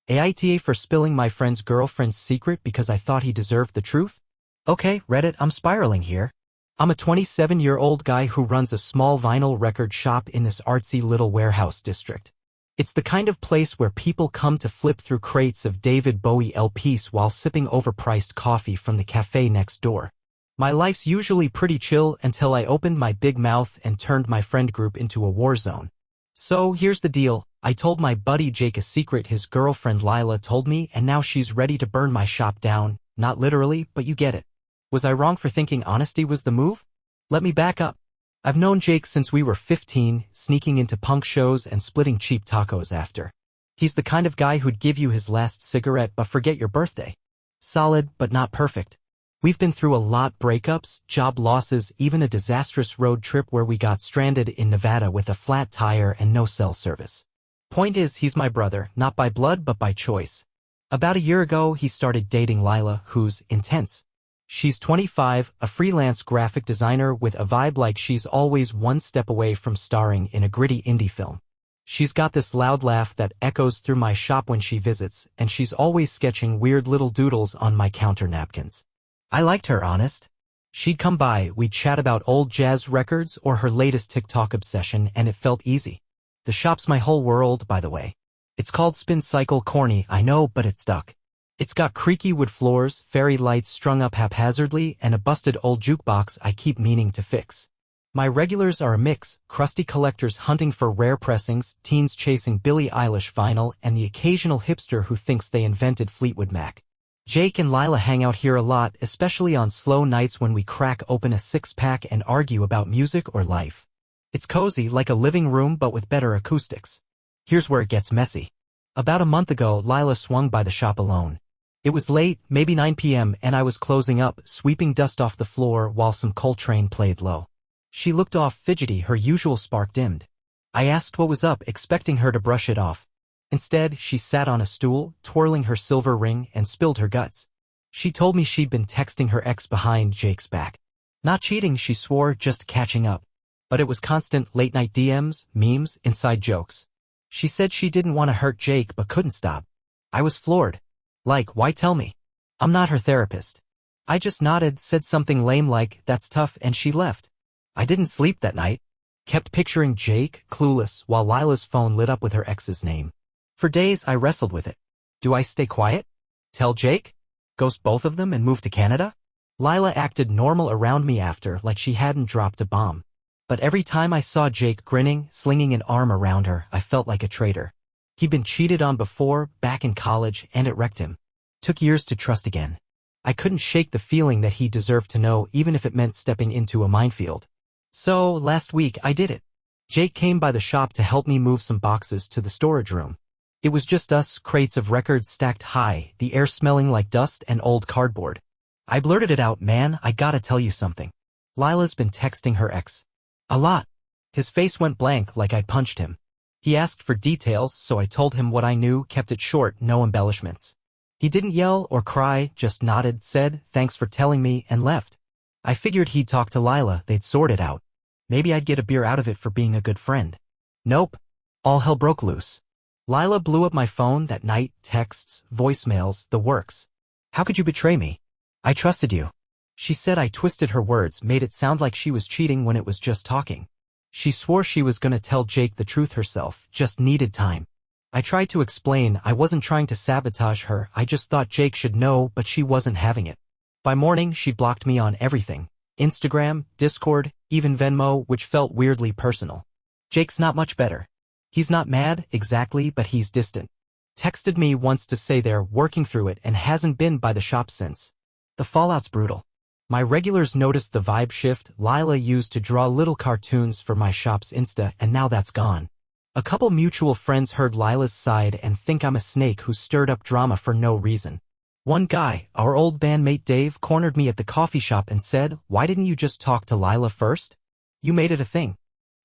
AITA for spilling my friend's girlfriend's secret because I thought he deserved the truth? Okay, Reddit, I'm spiraling here. I'm a 27-year-old guy who runs a small vinyl record shop in this artsy little warehouse district. It's the kind of place where people come to flip through crates of David Bowie LPs while sipping overpriced coffee from the cafe next door. My life's usually pretty chill until I opened my big mouth and turned my friend group into a war zone. So here's the deal. I told my buddy Jake a secret his girlfriend Lila told me, and now she's ready to burn my shop down. Not literally, but you get it. Was I wrong for thinking honesty was the move? Let me back up. I've known Jake since we were 15, sneaking into punk shows and splitting cheap tacos after. He's the kind of guy who'd give you his last cigarette but forget your birthday. Solid, but not perfect. We've been through a lot: breakups, job losses, even a disastrous road trip where we got stranded in Nevada with a flat tire and no cell service. Point is, he's my brother, not by blood but by choice. About a year ago, he started dating Lila, who's intense. She's 25, a freelance graphic designer with a vibe like she's always one step away from starring in a gritty indie film. She's got this loud laugh that echoes through my shop when she visits, and she's always sketching weird little doodles on my counter napkins. I liked her, honest. She'd come by, we'd chat about old jazz records or her latest TikTok obsession, and it felt easy. The shop's my whole world, by the way. It's called Spin Cycle. Corny, I know, but it stuck. It's got creaky wood floors, fairy lights strung up haphazardly, and a busted old jukebox I keep meaning to fix. My regulars are a mix: crusty collectors hunting for rare pressings, teens chasing Billie Eilish vinyl, and the occasional hipster who thinks they invented Fleetwood Mac. Jake and Lila hang out here a lot, especially on slow nights when we crack open a six-pack and argue about music or life. It's cozy, like a living room but with better acoustics. Here's where it gets messy. About a month ago, Lila swung by the shop alone. It was late, maybe 9 p.m., and I was closing up, sweeping dust off the floor while some Coltrane played low. She looked off fidgety, her usual spark dimmed. I asked what was up, expecting her to brush it off. Instead, she sat on a stool, twirling her silver ring, and spilled her guts. She told me she'd been texting her ex behind Jake's back. Not cheating, she swore, just catching up. But it was constant late-night DMs, memes, inside jokes. She said she didn't want to hurt Jake but couldn't stop. I was floored. Like, why tell me? I'm not her therapist. I just nodded, said something lame like, that's tough, and she left. I didn't sleep that night. Kept picturing Jake, clueless, while Lila's phone lit up with her ex's name. For days I wrestled with it. Do I stay quiet? Tell Jake? Ghost both of them and move to Canada? Lila acted normal around me after, like she hadn't dropped a bomb. But every time I saw Jake grinning, slinging an arm around her, I felt like a traitor. He'd been cheated on before, back in college, and it wrecked him. Took years to trust again. I couldn't shake the feeling that he deserved to know, even if it meant stepping into a minefield. So, last week, I did it. Jake came by the shop to help me move some boxes to the storage room. It was just us, crates of records stacked high, the air smelling like dust and old cardboard. I blurted it out, man, I gotta tell you something. Lila's been texting her ex. A lot. His face went blank like I'd punched him. He asked for details, so I told him what I knew, kept it short, no embellishments. He didn't yell or cry, just nodded, said, thanks for telling me, and left. I figured he'd talk to Lila, they'd sort it out. Maybe I'd get a beer out of it for being a good friend. Nope. All hell broke loose. Lila blew up my phone that night, texts, voicemails, the works. How could you betray me? I trusted you. She said I twisted her words, made it sound like she was cheating when it was just talking. She swore she was gonna tell Jake the truth herself, just needed time. I tried to explain I wasn't trying to sabotage her, I just thought Jake should know, but she wasn't having it. By morning, she blocked me on everything. Instagram, Discord, even Venmo, which felt weirdly personal. Jake's not much better. He's not mad, exactly, but he's distant. Texted me once to say they're working through it and hasn't been by the shop since. The fallout's brutal. My regulars noticed the vibe shift Lila used to draw little cartoons for my shop's Insta, and now that's gone. A couple mutual friends heard Lila's side and think I'm a snake who stirred up drama for no reason. One guy, our old bandmate Dave, cornered me at the coffee shop and said, why didn't you just talk to Lila first? You made it a thing.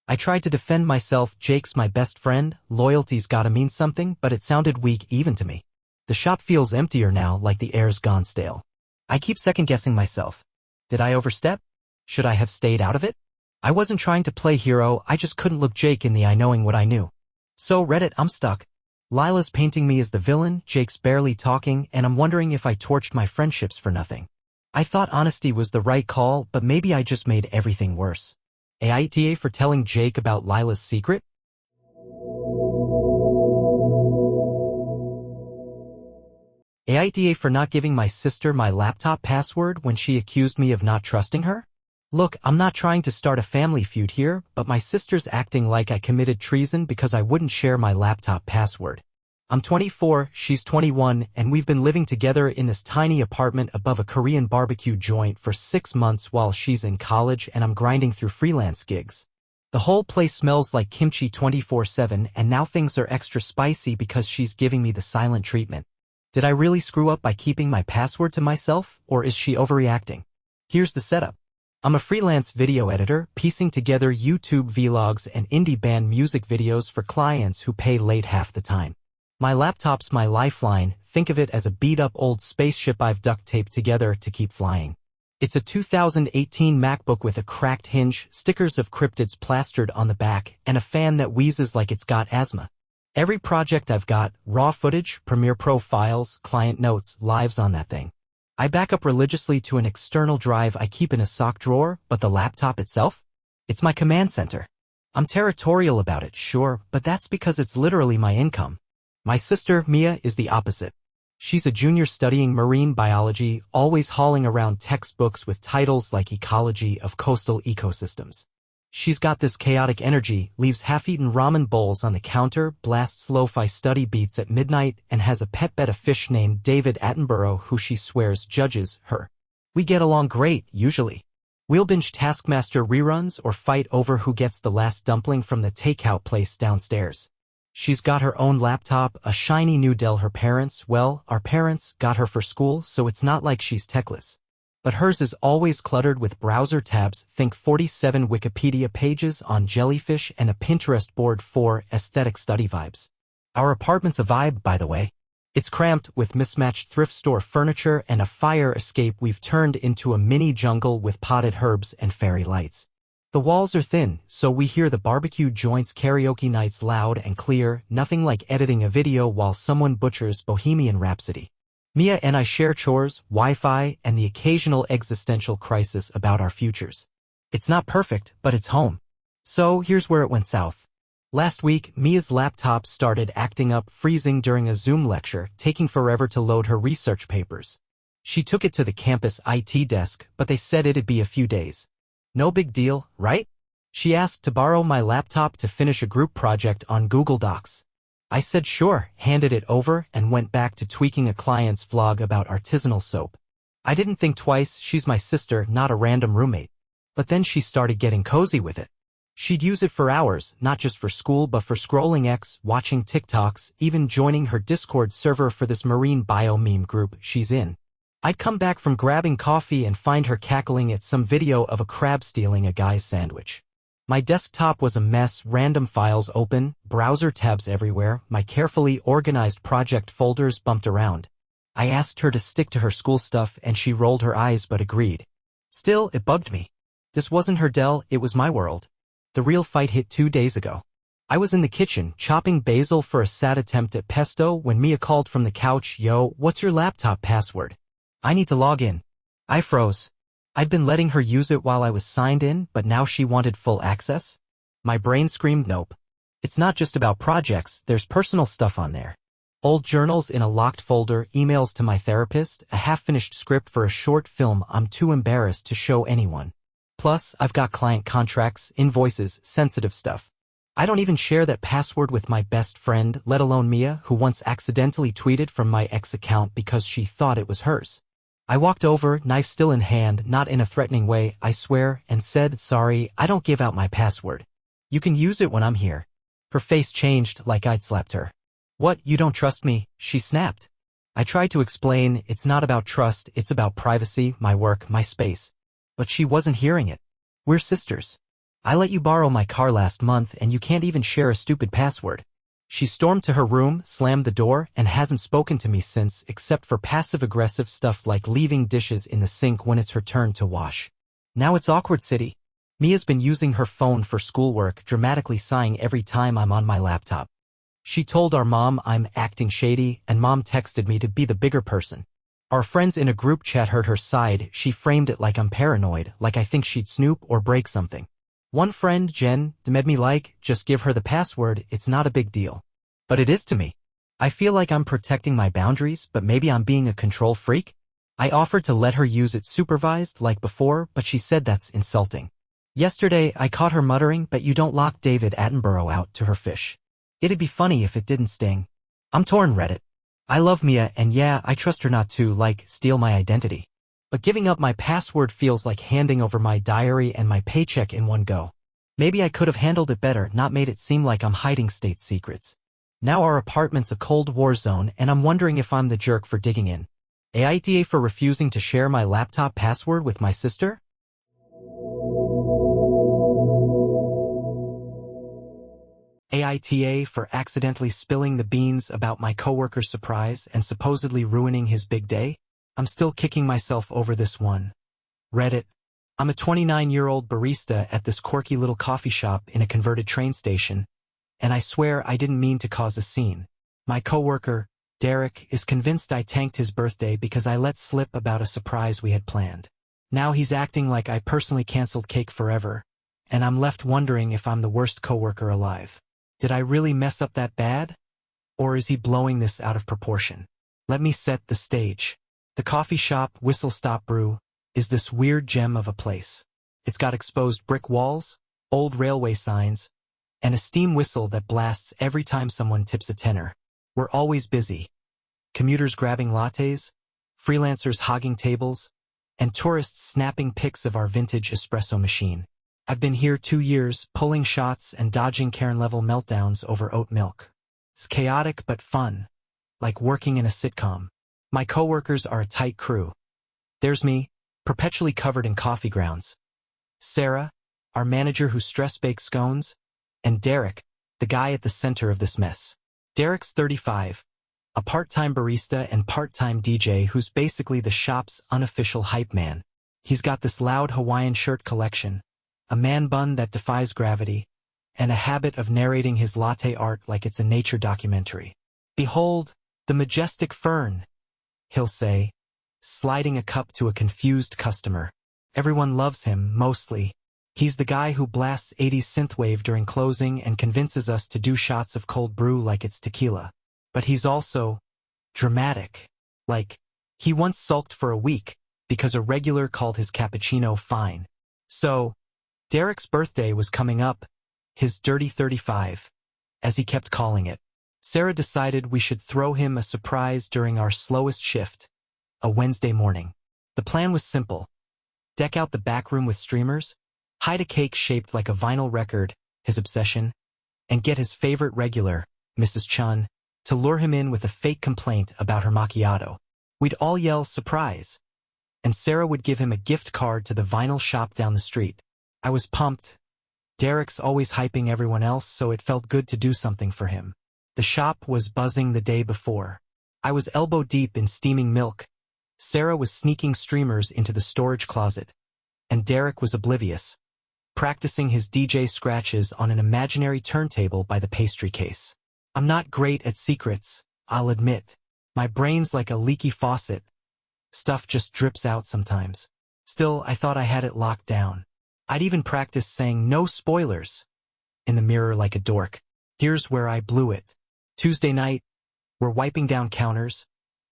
I tried to defend myself, Jake's my best friend, loyalty's gotta mean something, but it sounded weak even to me. The shop feels emptier now, like the air's gone stale. I keep second-guessing myself. Did I overstep? Should I have stayed out of it? I wasn't trying to play hero, I just couldn't look Jake in the eye knowing what I knew. So Reddit, I'm stuck. Lila's painting me as the villain, Jake's barely talking, and I'm wondering if I torched my friendships for nothing. I thought honesty was the right call, but maybe I just made everything worse. AITA for telling Jake about Lila's secret? AITA for not giving my sister my laptop password when she accused me of not trusting her? Look, I'm not trying to start a family feud here, but my sister's acting like I committed treason because I wouldn't share my laptop password. I'm 24, she's 21, and we've been living together in this tiny apartment above a Korean barbecue joint for 6 months while she's in college and I'm grinding through freelance gigs. The whole place smells like kimchi 24/7, and now things are extra spicy because she's giving me the silent treatment. Did I really screw up by keeping my password to myself, or is she overreacting? Here's the setup. I'm a freelance video editor, piecing together YouTube vlogs and indie band music videos for clients who pay late half the time. My laptop's my lifeline. Think of it as a beat-up old spaceship I've duct-taped together to keep flying. It's a 2018 MacBook with a cracked hinge, stickers of cryptids plastered on the back, and a fan that wheezes like it's got asthma. Every project I've got, raw footage, Premiere Pro files, client notes, lives on that thing. I back up religiously to an external drive I keep in a sock drawer, but the laptop itself? It's my command center. I'm territorial about it, sure, but that's because it's literally my income. My sister, Mia, is the opposite. She's a junior studying marine biology, always hauling around textbooks with titles like Ecology of Coastal Ecosystems. She's got this chaotic energy, leaves half-eaten ramen bowls on the counter, blasts lo-fi study beats at midnight, and has a pet betta fish named David Attenborough who she swears judges her. We get along great, usually. We'll binge Taskmaster reruns or fight over who gets the last dumpling from the takeout place downstairs. She's got her own laptop, a shiny new Dell our parents got her for school, so it's not like she's techless. But hers is always cluttered with browser tabs, think 47 Wikipedia pages on jellyfish and a Pinterest board for aesthetic study vibes. Our apartment's a vibe, by the way. It's cramped with mismatched thrift store furniture and a fire escape we've turned into a mini jungle with potted herbs and fairy lights. The walls are thin, so we hear the barbecue joint's karaoke nights loud and clear, nothing like editing a video while someone butchers Bohemian Rhapsody. Mia and I share chores, Wi-Fi, and the occasional existential crisis about our futures. It's not perfect, but it's home. So here's where it went south. Last week, Mia's laptop started acting up, freezing during a Zoom lecture, taking forever to load her research papers. She took it to the campus IT desk, but they said it'd be a few days. No big deal, right? She asked to borrow my laptop to finish a group project on Google Docs. I said sure, handed it over, and went back to tweaking a client's vlog about artisanal soap. I didn't think twice, she's my sister, not a random roommate. But then she started getting cozy with it. She'd use it for hours, not just for school but for scrolling X, watching TikToks, even joining her Discord server for this marine bio meme group she's in. I'd come back from grabbing coffee and find her cackling at some video of a crab stealing a guy's sandwich. My desktop was a mess, random files open, browser tabs everywhere, my carefully organized project folders bumped around. I asked her to stick to her school stuff and she rolled her eyes but agreed. Still, it bugged me. This wasn't her Dell, it was my world. The real fight hit 2 days ago. I was in the kitchen, chopping basil for a sad attempt at pesto when Mia called from the couch, "Yo, what's your laptop password? I need to log in." I froze. I'd been letting her use it while I was signed in, but now she wanted full access? My brain screamed nope. It's not just about projects, there's personal stuff on there. Old journals in a locked folder, emails to my therapist, a half-finished script for a short film I'm too embarrassed to show anyone. Plus, I've got client contracts, invoices, sensitive stuff. I don't even share that password with my best friend, let alone Mia, who once accidentally tweeted from my ex account because she thought it was hers. I walked over, knife still in hand, not in a threatening way, I swear, and said, "Sorry, I don't give out my password. You can use it when I'm here." Her face changed like I'd slapped her. "What, you don't trust me?" she snapped. I tried to explain, it's not about trust, it's about privacy, my work, my space. But she wasn't hearing it. We're sisters. I let you borrow my car last month and you can't even share a stupid password. She stormed to her room, slammed the door, and hasn't spoken to me since except for passive-aggressive stuff like leaving dishes in the sink when it's her turn to wash. Now it's awkward city. Mia's been using her phone for schoolwork, dramatically sighing every time I'm on my laptop. She told our mom I'm acting shady, and mom texted me to be the bigger person. Our friends in a group chat heard her side. She framed it like I'm paranoid, like I think she'd snoop or break something. One friend, Jen, made me like, just give her the password, it's not a big deal. But it is to me. I feel like I'm protecting my boundaries, but maybe I'm being a control freak? I offered to let her use it supervised like before, but she said that's insulting. Yesterday, I caught her muttering, "Bet you don't lock David Attenborough out," to her fish. It'd be funny if it didn't sting. I'm torn, Reddit. I love Mia, and yeah, I trust her not to, like, steal my identity. But giving up my password feels like handing over my diary and my paycheck in one go. Maybe I could have handled it better, not made it seem like I'm hiding state secrets. Now our apartment's a Cold War zone, and I'm wondering if I'm the jerk for digging in. AITA for refusing to share my laptop password with my sister? AITA for accidentally spilling the beans about my coworker's surprise and supposedly ruining his big day? I'm still kicking myself over this one. Reddit. I'm a 29-year-old barista at this quirky little coffee shop in a converted train station, and I swear I didn't mean to cause a scene. My coworker, Derek, is convinced I tanked his birthday because I let slip about a surprise we had planned. Now he's acting like I personally canceled cake forever, and I'm left wondering if I'm the worst coworker alive. Did I really mess up that bad? Or is he blowing this out of proportion? Let me set the stage. The coffee shop, Whistle Stop Brew, is this weird gem of a place. It's got exposed brick walls, old railway signs, and a steam whistle that blasts every time someone tips a tenner. We're always busy. Commuters grabbing lattes, freelancers hogging tables, and tourists snapping pics of our vintage espresso machine. I've been here 2 years, pulling shots and dodging Karen-level meltdowns over oat milk. It's chaotic but fun, like working in a sitcom. My coworkers are a tight crew. There's me, perpetually covered in coffee grounds. Sarah, our manager who stress-bakes scones, and Derek, the guy at the center of this mess. Derek's 35, a part-time barista and part-time DJ who's basically the shop's unofficial hype man. He's got this loud Hawaiian shirt collection, a man bun that defies gravity, and a habit of narrating his latte art like it's a nature documentary. "Behold, the majestic fern," he'll say, sliding a cup to a confused customer. Everyone loves him, mostly. He's the guy who blasts 80s synthwave during closing and convinces us to do shots of cold brew like it's tequila. But he's also dramatic. Like, he once sulked for a week because a regular called his cappuccino fine. So, Derek's birthday was coming up, his dirty 35, as he kept calling it. Sarah decided we should throw him a surprise during our slowest shift, a Wednesday morning. The plan was simple. Deck out the back room with streamers, hide a cake shaped like a vinyl record, his obsession, and get his favorite regular, Mrs. Chun, to lure him in with a fake complaint about her macchiato. We'd all yell "surprise," and Sarah would give him a gift card to the vinyl shop down the street. I was pumped. Derek's always hyping everyone else, so it felt good to do something for him. The shop was buzzing the day before. I was elbow deep in steaming milk. Sarah was sneaking streamers into the storage closet, and Derek was oblivious, practicing his DJ scratches on an imaginary turntable by the pastry case. I'm not great at secrets, I'll admit. My brain's like a leaky faucet. Stuff just drips out sometimes. Still, I thought I had it locked down. I'd even practiced saying "no spoilers" in the mirror like a dork. Here's where I blew it. Tuesday night, we're wiping down counters,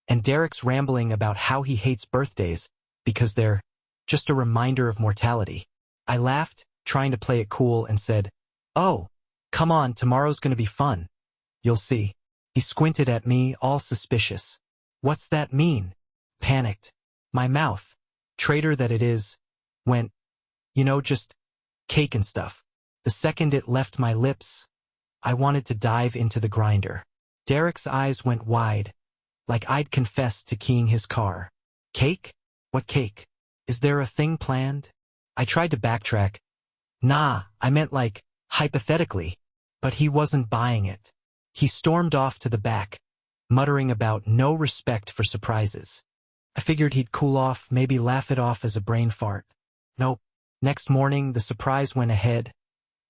and Derek's rambling about how he hates birthdays because they're just a reminder of mortality. I laughed, trying to play it cool, and said, "Oh, come on, tomorrow's gonna be fun. You'll see." He squinted at me, all suspicious. "What's that mean?" Panicked. My mouth, traitor that it is, went, just cake and stuff. The second it left my lips, I wanted to dive into the grinder. Derek's eyes went wide, like I'd confessed to keying his car. "Cake? What cake? Is there a thing planned?" I tried to backtrack. "Nah, I meant like, hypothetically." But he wasn't buying it. He stormed off to the back, muttering about no respect for surprises. I figured he'd cool off, maybe laugh it off as a brain fart. Nope. Next morning, the surprise went ahead,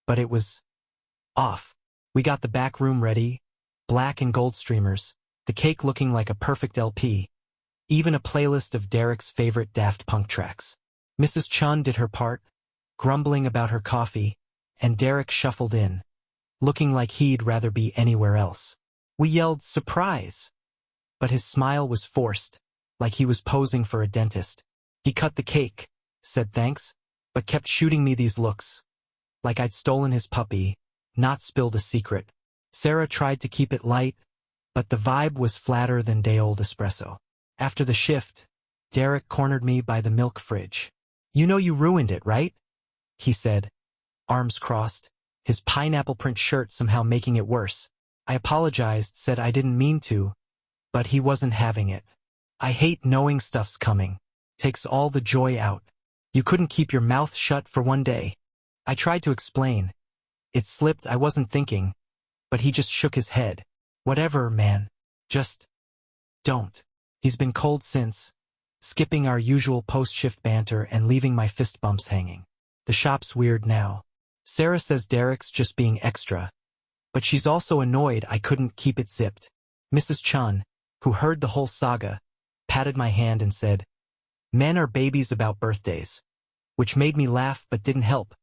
but it was off. We got the back room ready, black and gold streamers, the cake looking like a perfect LP, even a playlist of Derek's favorite Daft Punk tracks. Mrs. Chun did her part, grumbling about her coffee, and Derek shuffled in, looking like he'd rather be anywhere else. We yelled, "Surprise!" But his smile was forced, like he was posing for a dentist. He cut the cake, said thanks, but kept shooting me these looks, like I'd stolen his puppy, not spilled a secret. Sarah tried to keep it light, but the vibe was flatter than day-old espresso. After the shift, Derek cornered me by the milk fridge. "You know you ruined it, right?" he said, arms crossed, his pineapple print shirt somehow making it worse. I apologized, said I didn't mean to, but he wasn't having it. I hate knowing stuff's coming. Takes all the joy out. You couldn't keep your mouth shut for one day. I tried to explain. It slipped, I wasn't thinking, but he just shook his head. Whatever, man. Just don't. He's been cold since, skipping our usual post-shift banter and leaving my fist bumps hanging. The shop's weird now. Sarah says Derek's just being extra, but she's also annoyed I couldn't keep it zipped. Mrs. Chun, who heard the whole saga, patted my hand and said, "Men are babies about birthdays," which made me laugh but didn't help.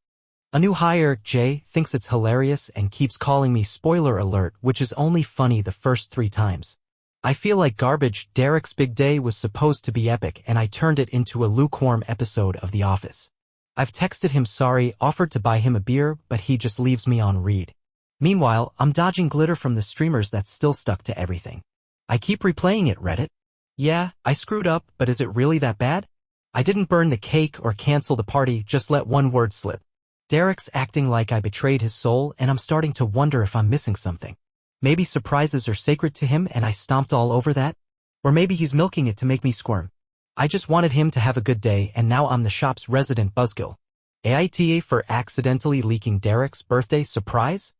A new hire, Jay, thinks it's hilarious and keeps calling me spoiler alert, which is only funny the first 3 times. I feel like garbage. Derek's big day was supposed to be epic and I turned it into a lukewarm episode of The Office. I've texted him sorry, offered to buy him a beer, but he just leaves me on read. Meanwhile, I'm dodging glitter from the streamers that's still stuck to everything. I keep replaying it, Reddit. Yeah, I screwed up, but is it really that bad? I didn't burn the cake or cancel the party, just let one word slip. Derek's acting like I betrayed his soul, and I'm starting to wonder if I'm missing something. Maybe surprises are sacred to him and I stomped all over that? Or maybe he's milking it to make me squirm. I just wanted him to have a good day and now I'm the shop's resident buzzkill. AITA for accidentally leaking Derek's birthday surprise?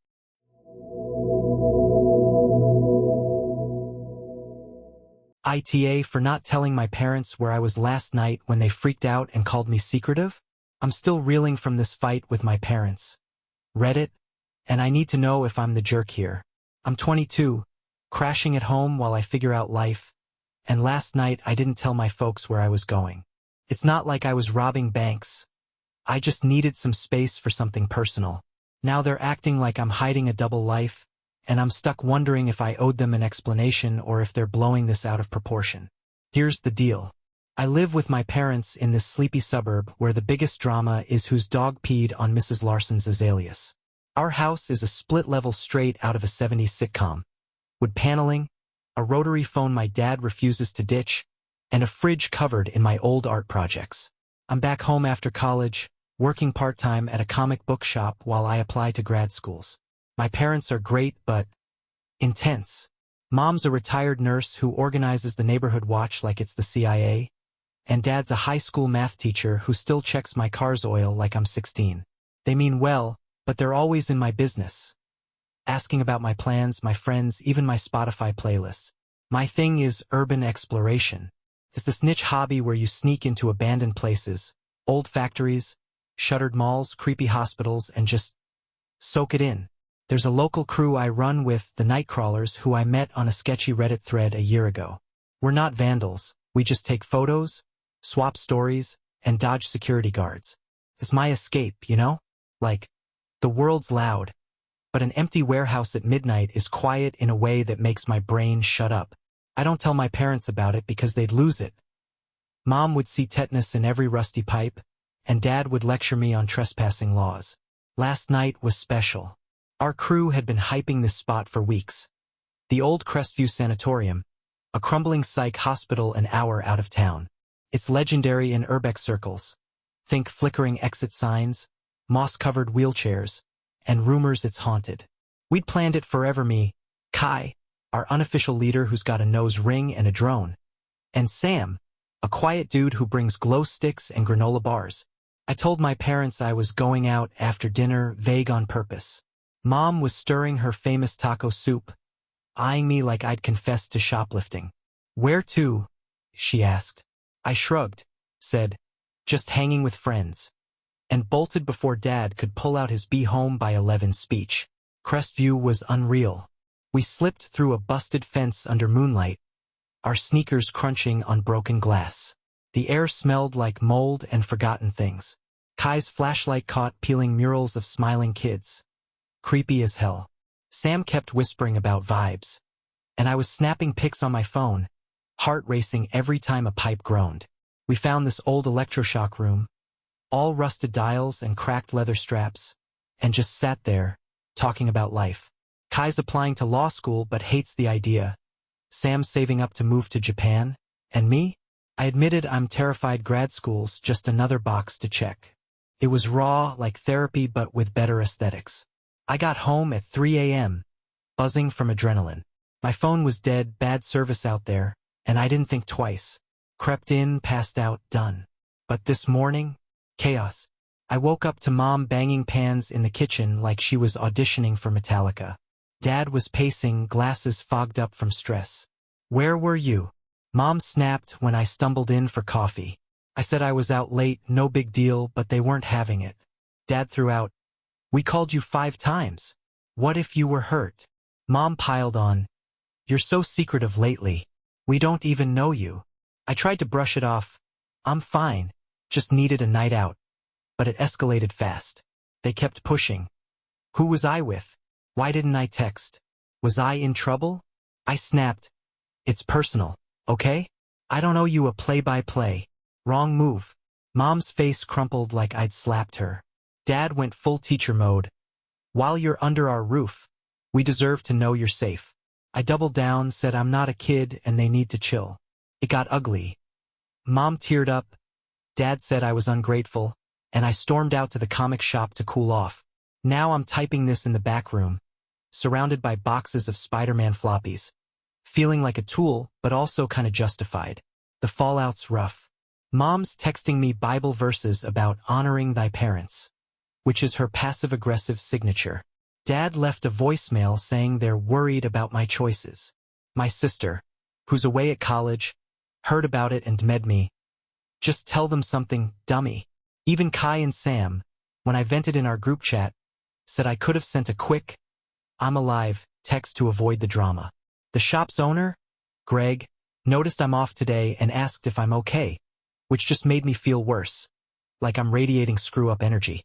ITA for not telling my parents where I was last night when they freaked out and called me secretive? I'm still reeling from this fight with my parents. Reddit, and I need to know if I'm the jerk here. I'm 22, crashing at home while I figure out life, and last night I didn't tell my folks where I was going. It's not like I was robbing banks. I just needed some space for something personal. Now they're acting like I'm hiding a double life, and I'm stuck wondering if I owed them an explanation or if they're blowing this out of proportion. Here's the deal. I live with my parents in this sleepy suburb where the biggest drama is whose dog peed on Mrs. Larson's azaleas. Our house is a split level straight out of a 70s sitcom. Wood paneling, a rotary phone my dad refuses to ditch, and a fridge covered in my old art projects. I'm back home after college, working part-time at a comic book shop while I apply to grad schools. My parents are great but intense. Mom's a retired nurse who organizes the neighborhood watch like it's the CIA, and Dad's a high school math teacher who still checks my car's oil like I'm 16. They mean well, but they're always in my business, asking about my plans, my friends, even my Spotify playlists. My thing is urban exploration. It's this niche hobby where you sneak into abandoned places, old factories, shuttered malls, creepy hospitals, and just soak it in. There's a local crew I run with, the Nightcrawlers, who I met on a sketchy Reddit thread a year ago. We're not vandals, we just take photos, swap stories, and dodge security guards. It's my escape, you know? Like, the world's loud, but an empty warehouse at midnight is quiet in a way that makes my brain shut up. I don't tell my parents about it because they'd lose it. Mom would see tetanus in every rusty pipe, and Dad would lecture me on trespassing laws. Last night was special. Our crew had been hyping this spot for weeks. The old Crestview Sanatorium, a crumbling psych hospital an hour out of town. It's legendary in urbex circles. Think flickering exit signs, moss-covered wheelchairs, and rumors it's haunted. We'd planned it forever, me, Kai, our unofficial leader who's got a nose ring and a drone, and Sam, a quiet dude who brings glow sticks and granola bars. I told my parents I was going out after dinner, vague on purpose. Mom was stirring her famous taco soup, eyeing me like I'd confessed to shoplifting. "Where to?" she asked. I shrugged, said, "Just hanging with friends," and bolted before Dad could pull out his "be home by 11" speech. Crestview was unreal. We slipped through a busted fence under moonlight, our sneakers crunching on broken glass. The air smelled like mold and forgotten things. Kai's flashlight caught peeling murals of smiling kids. Creepy as hell. Sam kept whispering about vibes. And I was snapping pics on my phone, heart racing every time a pipe groaned. We found this old electroshock room, all rusted dials and cracked leather straps, and just sat there, talking about life. Kai's applying to law school but hates the idea. Sam's saving up to move to Japan. And me? I admitted I'm terrified grad school's just another box to check. It was raw, like therapy but with better aesthetics. I got home at 3 a.m., buzzing from adrenaline. My phone was dead, bad service out there, and I didn't think twice. Crept in, passed out, done. But this morning, chaos. I woke up to Mom banging pans in the kitchen like she was auditioning for Metallica. Dad was pacing, glasses fogged up from stress. Where were you? Mom snapped when I stumbled in for coffee. I said I was out late, no big deal, but they weren't having it. Dad threw out, "We called you 5 times. What if you were hurt?" Mom piled on, "You're so secretive lately. We don't even know you." I tried to brush it off. I'm fine, just needed a night out. But it escalated fast. They kept pushing. Who was I with? Why didn't I text? Was I in trouble? I snapped, "It's personal, okay? I don't owe you a play-by-play. Wrong move." Mom's face crumpled like I'd slapped her. Dad went full teacher mode. "While you're under our roof, we deserve to know you're safe." I doubled down, said I'm not a kid and they need to chill. It got ugly. Mom teared up. Dad said I was ungrateful, and I stormed out to the comic shop to cool off. Now I'm typing this in the back room, surrounded by boxes of Spider-Man floppies. Feeling like a tool, but also kinda justified. The fallout's rough. Mom's texting me Bible verses about honoring thy parents, which is her passive-aggressive signature. Dad left a voicemail saying they're worried about my choices. My sister, who's away at college, heard about it and DM'd me. Just tell them something, dummy. Even Kai and Sam, when I vented in our group chat, said I could have sent a quick, "I'm alive," text to avoid the drama. The shop's owner, Greg, noticed I'm off today and asked if I'm okay, which just made me feel worse, like I'm radiating screw-up energy.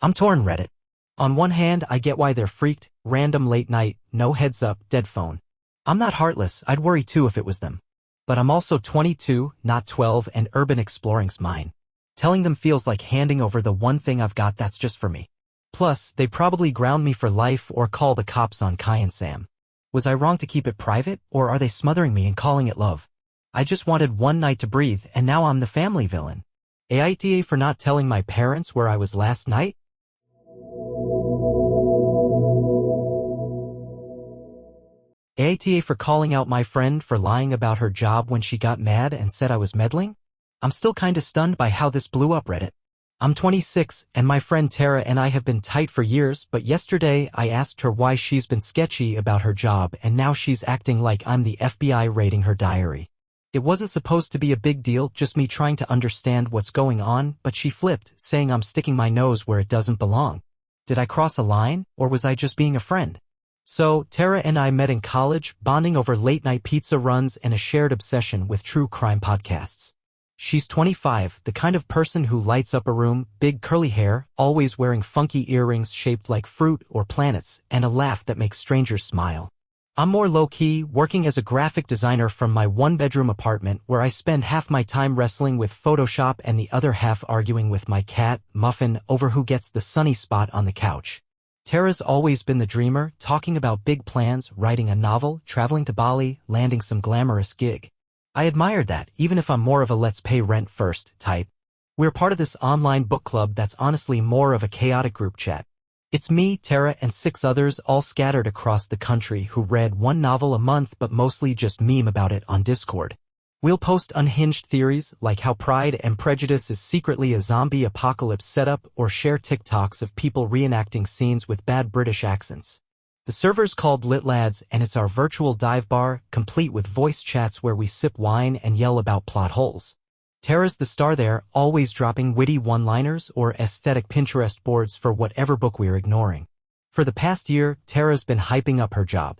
I'm torn, Reddit. On one hand, I get why they're freaked, random late night, no heads up, dead phone. I'm not heartless, I'd worry too if it was them. But I'm also 22, not 12, and urban exploring's mine. Telling them feels like handing over the one thing I've got that's just for me. Plus, they probably ground me for life or call the cops on Kai and Sam. Was I wrong to keep it private, or are they smothering me and calling it love? I just wanted one night to breathe, and now I'm the family villain. AITA for not telling my parents where I was last night? AITA for calling out my friend for lying about her job when she got mad and said I was meddling? I'm still kinda stunned by how this blew up, Reddit. I'm 26, and my friend Tara and I have been tight for years, but yesterday I asked her why she's been sketchy about her job and now she's acting like I'm the FBI raiding her diary. It wasn't supposed to be a big deal, just me trying to understand what's going on, but she flipped, saying I'm sticking my nose where it doesn't belong. Did I cross a line, or was I just being a friend? So, Tara and I met in college, bonding over late-night pizza runs and a shared obsession with true crime podcasts. She's 25, the kind of person who lights up a room, big curly hair, always wearing funky earrings shaped like fruit or planets, and a laugh that makes strangers smile. I'm more low-key, working as a graphic designer from my one-bedroom apartment where I spend half my time wrestling with Photoshop and the other half arguing with my cat, Muffin, over who gets the sunny spot on the couch. Tara's always been the dreamer, talking about big plans, writing a novel, traveling to Bali, landing some glamorous gig. I admired that, even if I'm more of a let's pay rent first type. We're part of this online book club that's honestly more of a chaotic group chat. It's me, Tara, and 6 others all scattered across the country who read one novel a month but mostly just meme about it on Discord. We'll post unhinged theories like how Pride and Prejudice is secretly a zombie apocalypse setup or share TikToks of people reenacting scenes with bad British accents. The server's called Lit Lads and it's our virtual dive bar, complete with voice chats where we sip wine and yell about plot holes. Tara's the star there, always dropping witty one-liners or aesthetic Pinterest boards for whatever book we're ignoring. For the past year, Tara's been hyping up her job.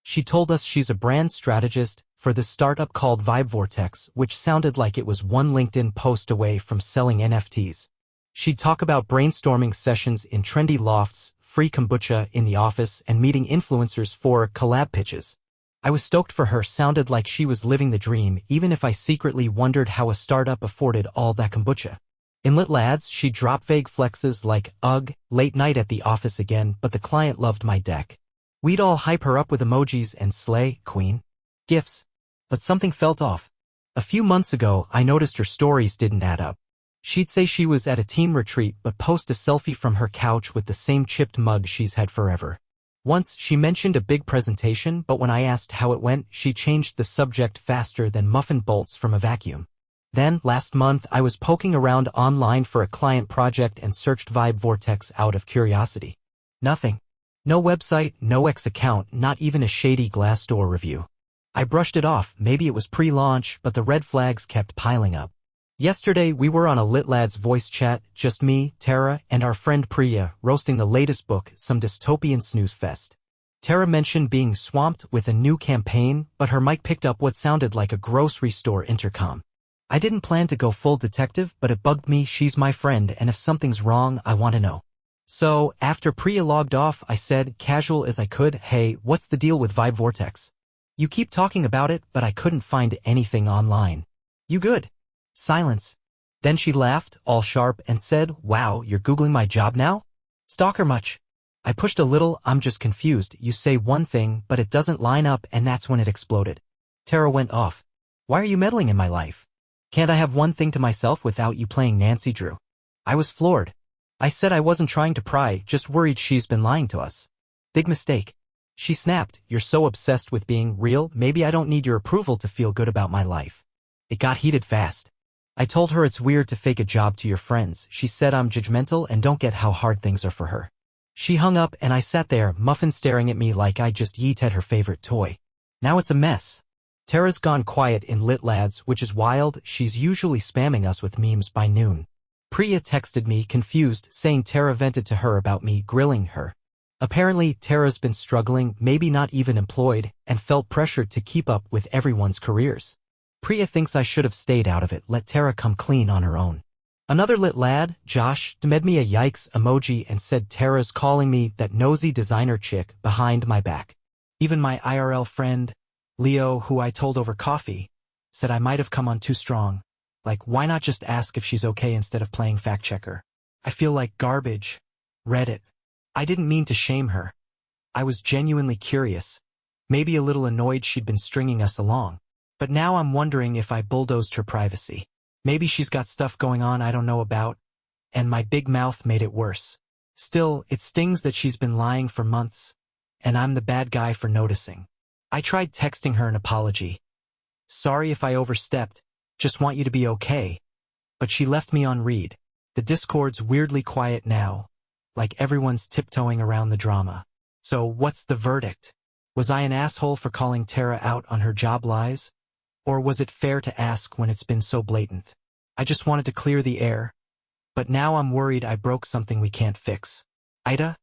She told us she's a brand strategist for this startup called Vibe Vortex, which sounded like it was one LinkedIn post away from selling NFTs. She'd talk about brainstorming sessions in trendy lofts, free kombucha in the office, and meeting influencers for collab pitches. I was stoked for her. Sounded like she was living the dream, even if I secretly wondered how a startup afforded all that kombucha. In Lit Lads, she'd drop vague flexes like, ugh, late night at the office again, but the client loved my deck. We'd all hype her up with emojis and slay, queen. GIFs. But something felt off. A few months ago, I noticed her stories didn't add up. She'd say she was at a team retreat but post a selfie from her couch with the same chipped mug she's had forever. Once, she mentioned a big presentation, but when I asked how it went, she changed the subject faster than muffin bolts from a vacuum. Then, last month, I was poking around online for a client project and searched Vibe Vortex out of curiosity. Nothing. No website, no X account, not even a shady Glassdoor review. I brushed it off. Maybe it was pre-launch, but the red flags kept piling up. Yesterday, we were on a Lit Lads voice chat, just me, Tara, and our friend Priya, roasting the latest book, some dystopian snooze fest. Tara mentioned being swamped with a new campaign, but her mic picked up what sounded like a grocery store intercom. I didn't plan to go full detective, but it bugged me. She's my friend, and if something's wrong, I want to know. So, after Priya logged off, I said, casual as I could, hey, what's the deal with Vibe Vortex? You keep talking about it, but I couldn't find anything online. You good? Silence. Then she laughed, all sharp, and said, wow, you're Googling my job now? Stalker much? I pushed a little. I'm just confused. You say one thing, but it doesn't line up, and that's when it exploded. Tara went off. Why are you meddling in my life? Can't I have one thing to myself without you playing Nancy Drew? I was floored. I said I wasn't trying to pry, just worried she's been lying to us. Big mistake. She snapped, you're so obsessed with being real, maybe I don't need your approval to feel good about my life. It got heated fast. I told her it's weird to fake a job to your friends. She said I'm judgmental and don't get how hard things are for her. She hung up and I sat there, muffin staring at me like I just yeeted her favorite toy. Now it's a mess. Tara's gone quiet in Lit Lads, which is wild. She's usually spamming us with memes by noon. Priya texted me, confused, saying Tara vented to her about me grilling her. Apparently, Tara's been struggling, maybe not even employed, and felt pressured to keep up with everyone's careers. Priya thinks I should have stayed out of it, let Tara come clean on her own. Another Lit Lad, Josh, made me a yikes emoji and said Tara's calling me that nosy designer chick behind my back. Even my IRL friend, Leo, who I told over coffee, said I might have come on too strong. Like, why not just ask if she's okay instead of playing fact checker? I feel like garbage. Reddit. I didn't mean to shame her. I was genuinely curious. Maybe a little annoyed she'd been stringing us along. But now I'm wondering if I bulldozed her privacy. Maybe she's got stuff going on I don't know about, and my big mouth made it worse. Still, it stings that she's been lying for months, and I'm the bad guy for noticing. I tried texting her an apology. Sorry if I overstepped. Just want you to be okay. But she left me on read. The Discord's weirdly quiet now, like everyone's tiptoeing around the drama. So what's the verdict? Was I an asshole for calling Tara out on her job lies? Or was it fair to ask when it's been so blatant? I just wanted to clear the air. But now I'm worried I broke something we can't fix. AITA?